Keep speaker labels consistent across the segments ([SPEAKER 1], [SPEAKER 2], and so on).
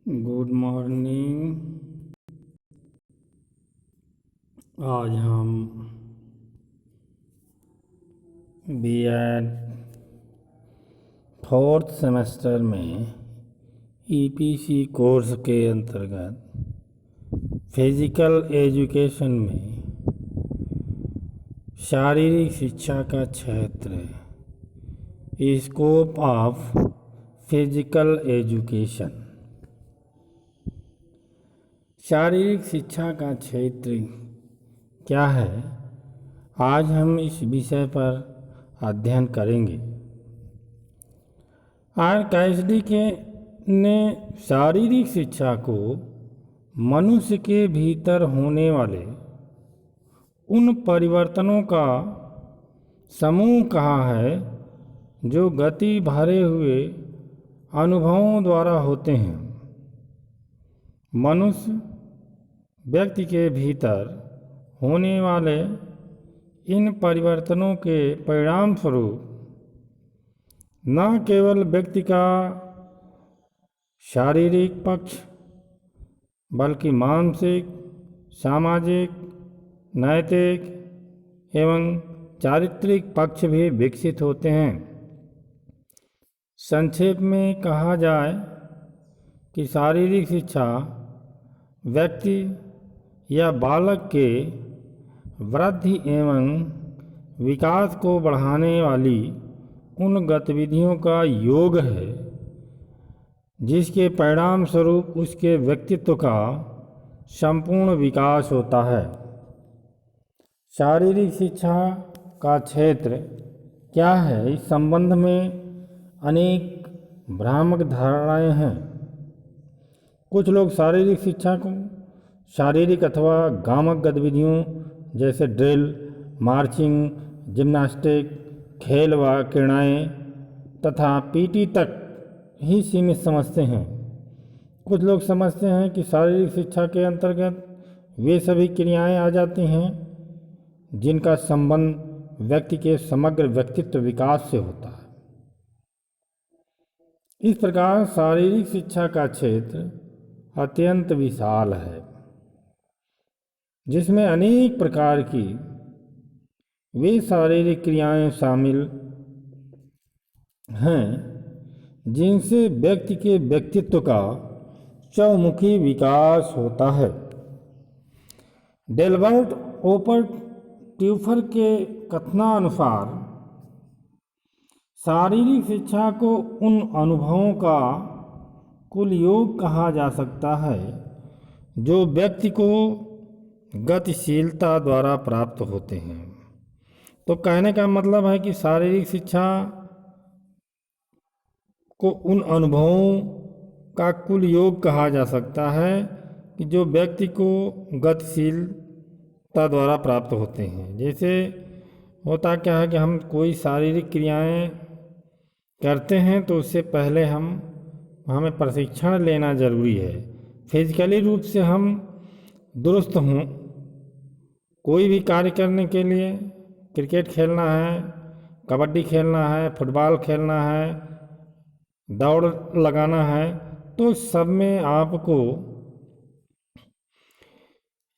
[SPEAKER 1] Good morning. आज हम BEd fourth semester में ईपीसी कोर्स के अंतर्गत फिजिकल एजुकेशन में शारीरिक शिक्षा का क्षेत्र, स्कोप ऑफ फिजिकल एजुकेशन। शारीरिक शिक्षा का क्षेत्र क्या है, आज हम इस विषय पर अध्ययन करेंगे। आरकाइसडी ने शारीरिक शिक्षा को मनुष्य के भीतर होने वाले उन परिवर्तनों का समूह कहा है जो गति भरे हुए अनुभवों द्वारा होते हैं। मनुष्य व्यक्ति के भीतर होने वाले इन परिवर्तनों के परिणाम स्वरूप न केवल व्यक्ति का शारीरिक पक्ष बल्कि मानसिक, सामाजिक, नैतिक एवं चारित्रिक पक्ष भी विकसित होते हैं। संक्षेप में कहा जाए कि शारीरिक शिक्षा व्यक्ति या बालक के वृद्धि एवं विकास को बढ़ाने वाली उन गतिविधियों का योग है जिसके परिणाम स्वरूप उसके व्यक्तित्व का संपूर्ण विकास होता है। शारीरिक शिक्षा का क्षेत्र क्या है, इस संबंध में अनेक भ्रामक धारणाएं हैं। कुछ लोग शारीरिक शिक्षा को शारीरिक अथवा गामक गतिविधियों जैसे ड्रिल, मार्चिंग, जिम्नास्टिक, खेल व क्रीड़ाएँ तथा पीटी तक ही सीमित समझते हैं। कुछ लोग समझते हैं कि शारीरिक शिक्षा के अंतर्गत वे सभी क्रियाएं आ जाती हैं जिनका संबंध व्यक्ति के समग्र व्यक्तित्व विकास से होता है। इस प्रकार शारीरिक शिक्षा का क्षेत्र अत्यंत विशाल है जिसमें अनेक प्रकार की वे शारीरिक क्रियाएं शामिल हैं जिनसे व्यक्ति के व्यक्तित्व का चौमुखी विकास होता है। डेल्बर्ट ओपर ट्यूफर के कथनानुसार शारीरिक शिक्षा को उन अनुभवों का कुल योग कहा जा सकता है जो व्यक्ति को गतिशीलता द्वारा प्राप्त होते हैं। तो कहने का मतलब है कि शारीरिक शिक्षा को उन अनुभवों का कुल योग कहा जा सकता है कि जो व्यक्ति को गतिशीलता द्वारा प्राप्त होते हैं। जैसे होता क्या है कि हम कोई शारीरिक क्रियाएं करते हैं तो उससे पहले हमें प्रशिक्षण लेना ज़रूरी है। फिजिकली रूप से हम दुरुस्त हों, कोई भी कार्य करने के लिए, क्रिकेट खेलना है, कबड्डी खेलना है, फुटबॉल खेलना है, दौड़ लगाना है, तो सब में आपको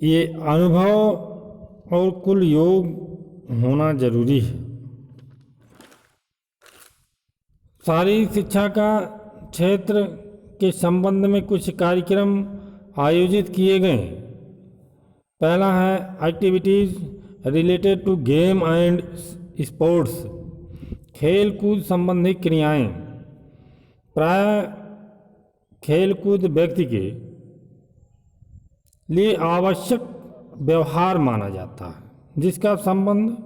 [SPEAKER 1] ये अनुभव और कुल योग होना जरूरी है। शारीरिक शिक्षा का क्षेत्र के संबंध में कुछ कार्यक्रम आयोजित किए गए। पहला है activities related to game and sports, खेल कूद संबंधी क्रियाएं। प्राय खेल कूद व्यक्ति के लिए आवश्यक व्यवहार माना जाता है जिसका संबंध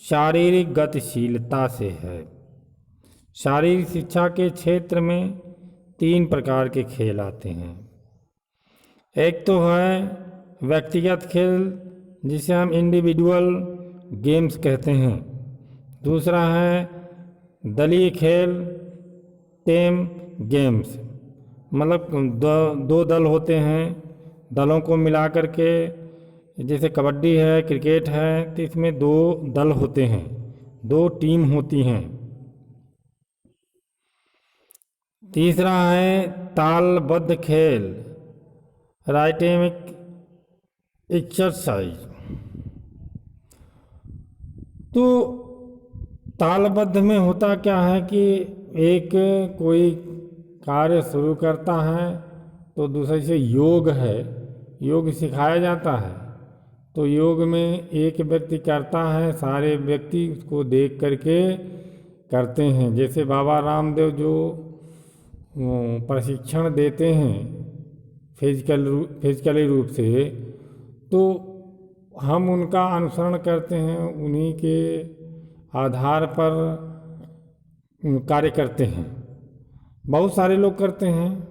[SPEAKER 1] शारीरिक गतिशीलता से है। शारीरिक शिक्षा के क्षेत्र में 3 प्रकार के खेल आते हैं। एक तो है व्यक्तिगत खेल जिसे हम इंडिविजुअल गेम्स कहते हैं। दूसरा है दलीय खेल, टीम गेम्स, मतलब दो दल होते हैं, दलों को मिला करके, जैसे कबड्डी है, क्रिकेट है, तो इसमें 2 दल होते हैं, 2 टीम होती हैं। तीसरा है तालबद्ध खेल, राइथमिक एक्सरसाइज। तो तालबद्ध में होता क्या है कि एक कोई कार्य शुरू करता है तो दूसरे से योग है, योग सिखाया जाता है। तो योग में एक व्यक्ति करता है, सारे व्यक्ति उसको देख करके करते हैं। जैसे बाबा रामदेव जो प्रशिक्षण देते हैं फिजिकली रूप से, तो हम उनका अनुसरण करते हैं, उन्हीं के आधार पर कार्य करते हैं। बहुत सारे लोग करते हैं,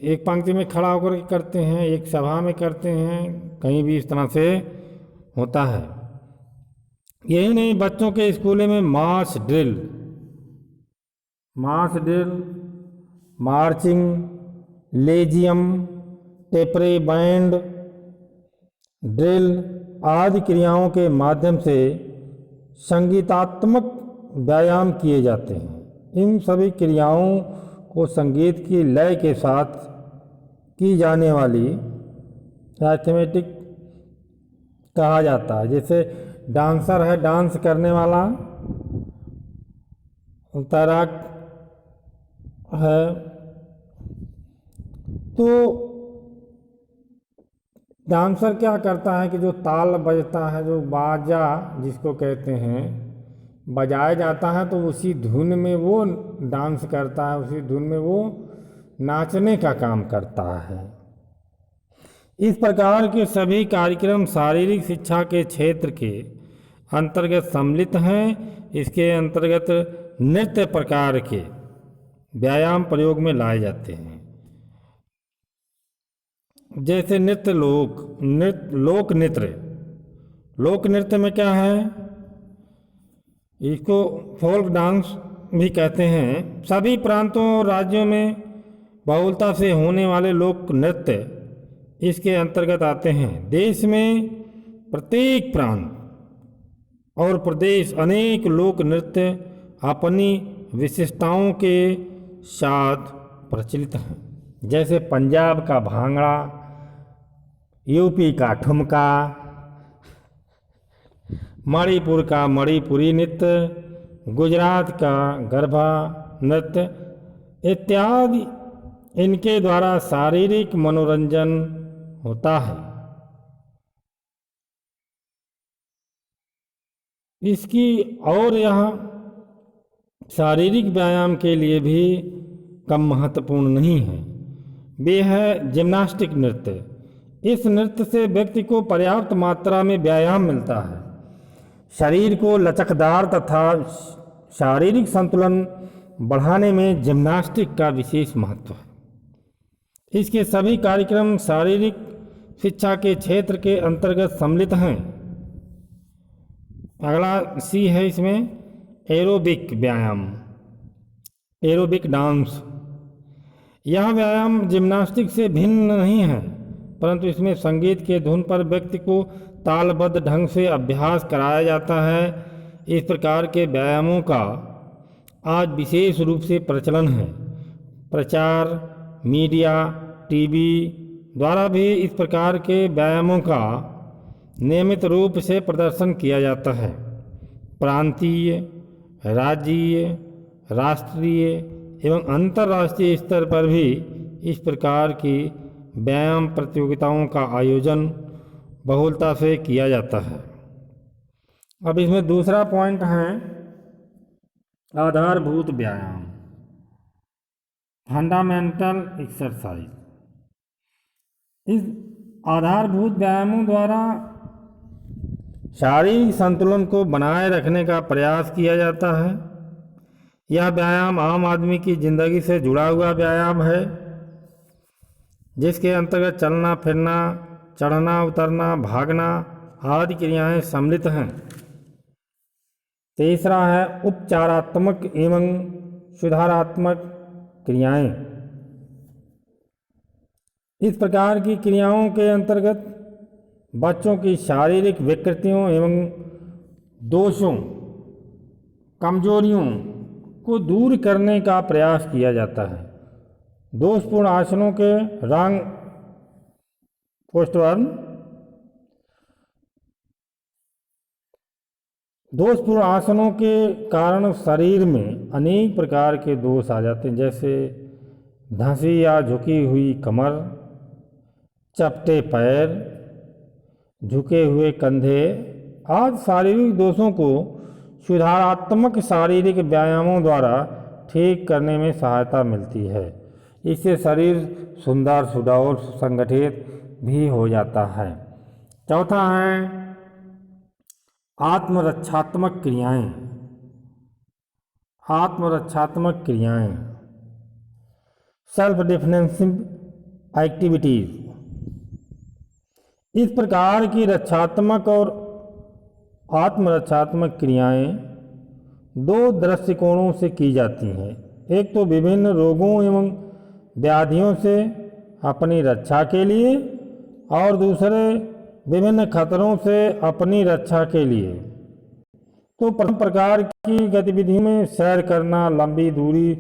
[SPEAKER 1] एक पंक्ति में खड़ा होकर के करते हैं, एक सभा में करते हैं, कहीं भी इस तरह से होता है। यही नहीं, बच्चों के स्कूलों में मार्च ड्रिल, मार्चिंग, लेजियम, टेपरे बैंड ड्रिल आदि क्रियाओं के माध्यम से संगीतात्मक व्यायाम किए जाते हैं। इन सभी क्रियाओं को संगीत की लय के साथ की जाने वाली अर्थमेटिक कहा जाता है। जैसे डांसर है, डांस करने वाला, तैराक है, तो डांसर क्या करता है कि जो ताल बजता है, जो बाजा जिसको कहते हैं, बजाया जाता है, तो उसी धुन में वो डांस करता है, उसी धुन में वो नाचने का काम करता है। इस प्रकार के सभी कार्यक्रम शारीरिक शिक्षा के क्षेत्र के अंतर्गत सम्मिलित हैं। इसके अंतर्गत नृत्य प्रकार के व्यायाम प्रयोग में लाए जाते हैं। जैसे लोक नृत्य में क्या है, इसको फोल्क डांस भी कहते हैं। सभी प्रांतों और राज्यों में बहुलता से होने वाले लोक नृत्य इसके अंतर्गत आते हैं। देश में प्रत्येक प्रांत और प्रदेश अनेक लोक नृत्य अपनी विशेषताओं के साथ प्रचलित हैं। जैसे पंजाब का भांगड़ा, यूपी का ठुमका, मणिपुर का मणिपुरी नृत्य, गुजरात का गरबा नृत्य इत्यादि, इनके द्वारा शारीरिक मनोरंजन होता है। इसकी और यहाँ शारीरिक व्यायाम के लिए भी कम महत्वपूर्ण नहीं है, वे है जिम्नास्टिक नृत्य। इस नृत्य से व्यक्ति को पर्याप्त मात्रा में व्यायाम मिलता है। शरीर को लचकदार तथा शारीरिक संतुलन बढ़ाने में जिम्नास्टिक का विशेष महत्व है। इसके सभी कार्यक्रम शारीरिक शिक्षा के क्षेत्र के अंतर्गत सम्मिलित हैं। अगला सी है इसमें एरोबिक व्यायाम, एरोबिक डांस। यह व्यायाम जिम्नास्टिक से भिन्न नहीं है, परंतु इसमें संगीत के धुन पर व्यक्ति को तालबद्ध ढंग से अभ्यास कराया जाता है। इस प्रकार के व्यायामों का आज विशेष रूप से प्रचलन है। प्रचार, मीडिया, टीवी द्वारा भी इस प्रकार के व्यायामों का नियमित रूप से प्रदर्शन किया जाता है। प्रांतीय, राज्यीय, राष्ट्रीय एवं अंतर्राष्ट्रीय स्तर पर भी इस प्रकार की व्यायाम प्रतियोगिताओं का आयोजन बहुलता से किया जाता है। अब इसमें दूसरा पॉइंट है आधारभूत व्यायाम, फंडामेंटल एक्सरसाइज। इस आधारभूत व्यायामों द्वारा शारीरिक संतुलन को बनाए रखने का प्रयास किया जाता है। यह व्यायाम आम आदमी की जिंदगी से जुड़ा हुआ व्यायाम है, जिसके अंतर्गत चलना फिरना, चढ़ना उतरना, भागना आदि क्रियाएं सम्मिलित हैं। तीसरा है उपचारात्मक एवं सुधारात्मक क्रियाएं। इस प्रकार की क्रियाओं के अंतर्गत बच्चों की शारीरिक विकृतियों एवं दोषों, कमजोरियों को दूर करने का प्रयास किया जाता है। दोषपूर्ण आसनों के रंग पोस्टवर्न। दोषपूर्ण आसनों के कारण शरीर में अनेक प्रकार के दोष आ जाते हैं, जैसे धंसी या झुकी हुई कमर, चपटे पैर, झुके हुए कंधे आदि शारीरिक दोषों को सुधारात्मक शारीरिक व्यायामों द्वारा ठीक करने में सहायता मिलती है। इससे शरीर सुंदर, सुडौल, सुसंगठित भी हो जाता है। चौथा है आत्मरक्षात्मक क्रियाएं। आत्मरक्षात्मक क्रियाएं, सेल्फ डिफेंसिव एक्टिविटीज। इस प्रकार की रक्षात्मक और आत्मरक्षात्मक क्रियाएं दो दृष्टिकोणों से की जाती हैं। एक तो विभिन्न रोगों एवं व्याधियों से अपनी रक्षा के लिए, और दूसरे विभिन्न खतरों से अपनी रक्षा के लिए। तो प्रथम प्रकार की गतिविधि में सैर करना, लंबी दूरी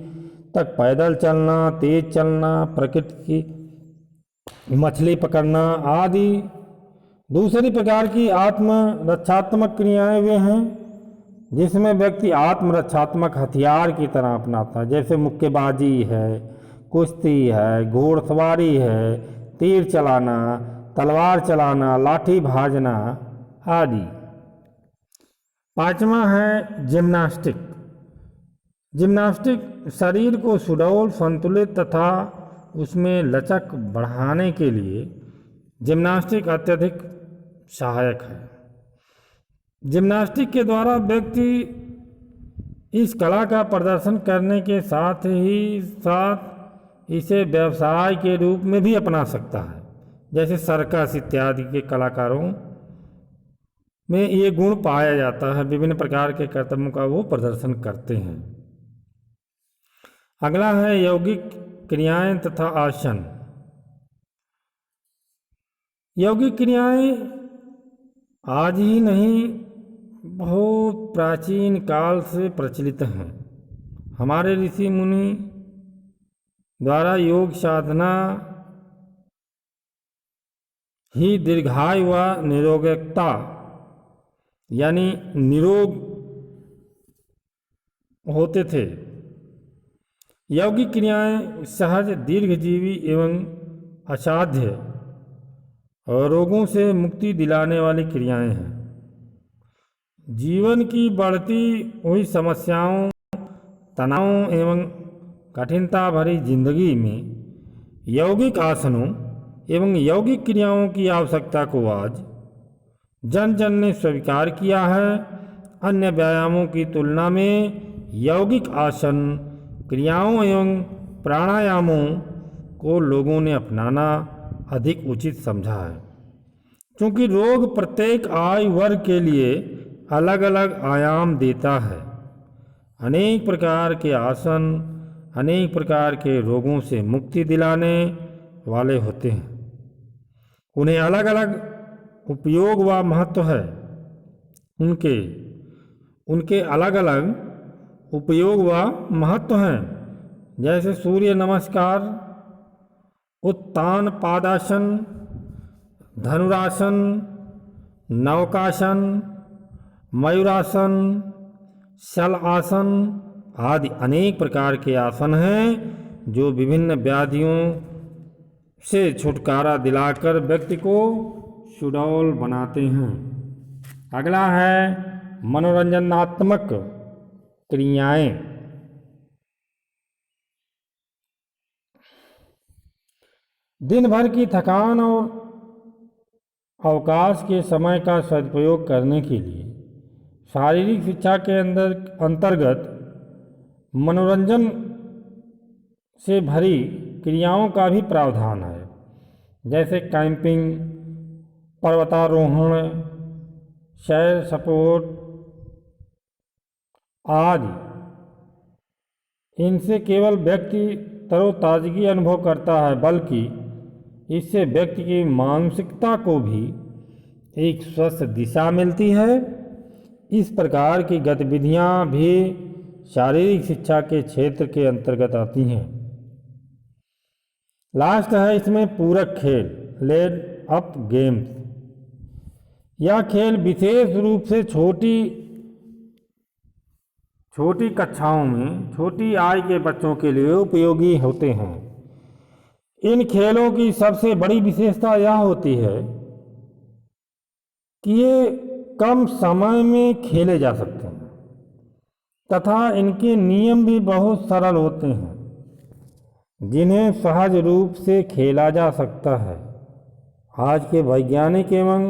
[SPEAKER 1] तक पैदल चलना, तेज चलना, प्रकृति की मछली पकड़ना आदि। दूसरी प्रकार की आत्मरक्षात्मक क्रियाएं वे हैं जिसमें व्यक्ति आत्मरक्षात्मक हथियार की तरह अपनाता है, जैसे मुक्केबाजी है, कुश्ती है, घोड़सवारी है, तीर चलाना, तलवार चलाना, लाठी भाजना आदि। पांचवा है जिम्नास्टिक। जिम्नास्टिक शरीर को सुडौल, संतुलित तथा उसमें लचक बढ़ाने के लिए जिम्नास्टिक अत्यधिक सहायक है। जिम्नास्टिक के द्वारा व्यक्ति इस कला का प्रदर्शन करने के साथ ही साथ इसे व्यवसाय के रूप में भी अपना सकता है, जैसे सर्कस इत्यादि के कलाकारों में ये गुण पाया जाता है। विभिन्न प्रकार के कर्तव्यों का वो प्रदर्शन करते हैं। अगला है यौगिक क्रियाएं तथा आसन। यौगिक क्रियाएं आज ही नहीं, बहुत प्राचीन काल से प्रचलित हैं। हमारे ऋषि मुनि द्वारा योग साधना ही दीर्घायु व निरोगता यानी निरोग होते थे। यौगिक क्रियाएं सहज, दीर्घजीवी एवं असाध्य और रोगों से मुक्ति दिलाने वाली क्रियाएं हैं। जीवन की बढ़ती हुई समस्याओं, तनाव एवं कठिनता भरी जिंदगी में यौगिक आसनों एवं यौगिक क्रियाओं की आवश्यकता को आज जन जन ने स्वीकार किया है। अन्य व्यायामों की तुलना में यौगिक आसन, क्रियाओं एवं प्राणायामों को लोगों ने अपनाना अधिक उचित समझा है, क्योंकि रोग प्रत्येक आयु वर्ग के लिए अलग अलग आयाम देता है। अनेक प्रकार के आसन अनेक प्रकार के रोगों से मुक्ति दिलाने वाले होते हैं। उन्हें अलग अलग उपयोग व महत्व है। उनके अलग अलग उपयोग व महत्व हैं, जैसे सूर्य नमस्कार, उत्तान पादासन, धनुरासन, नौकासन, मयूरासन, शल आसन आदि अनेक प्रकार के आसन हैं जो विभिन्न व्याधियों से छुटकारा दिलाकर व्यक्ति को सुडौल बनाते हैं। अगला है मनोरंजनात्मक क्रियाएं। दिन भर की थकान और अवकाश के समय का सदुपयोग करने के लिए शारीरिक शिक्षा के अंतर्गत मनोरंजन से भरी क्रियाओं का भी प्रावधान है, जैसे कैंपिंग, पर्वतारोहण, सैर सपाटा आदि। इनसे केवल व्यक्ति तरोताजगी अनुभव करता है, बल्कि इससे व्यक्ति की मानसिकता को भी एक स्वस्थ दिशा मिलती है। इस प्रकार की गतिविधियां भी शारीरिक शिक्षा के क्षेत्र के अंतर्गत आती हैं। लास्ट है इसमें पूरक खेल, लेड अप गेम्स। यह खेल विशेष रूप से छोटी कक्षाओं में छोटी आय के बच्चों के लिए उपयोगी होते हैं। इन खेलों की सबसे बड़ी विशेषता यह होती है कि ये कम समय में खेले जा सकते हैं तथा इनके नियम भी बहुत सरल होते हैं जिन्हें सहज रूप से खेला जा सकता है। आज के वैज्ञानिक एवं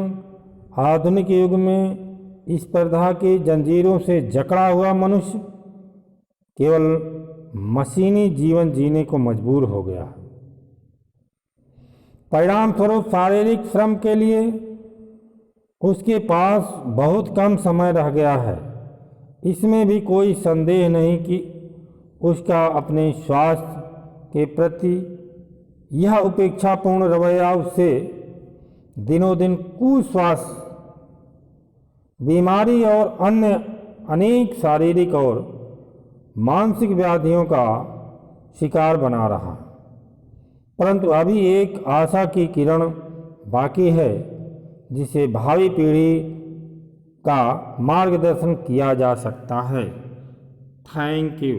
[SPEAKER 1] आधुनिक युग में स्पर्धा की जंजीरों से जकड़ा हुआ मनुष्य केवल मशीनी जीवन जीने को मजबूर हो गया। परिणाम स्वरूप शारीरिक श्रम के लिए उसके पास बहुत कम समय रह गया है। इसमें भी कोई संदेह नहीं कि उसका अपने स्वास्थ्य के प्रति यह उपेक्षापूर्ण रवैया उससे दिनों दिन कुस्वास्थ्य, बीमारी और अन्य अनेक शारीरिक और मानसिक व्याधियों का शिकार बना रहा। परंतु अभी एक आशा की किरण बाकी है जिसे भावी पीढ़ी का मार्गदर्शन किया जा सकता है। Thank you.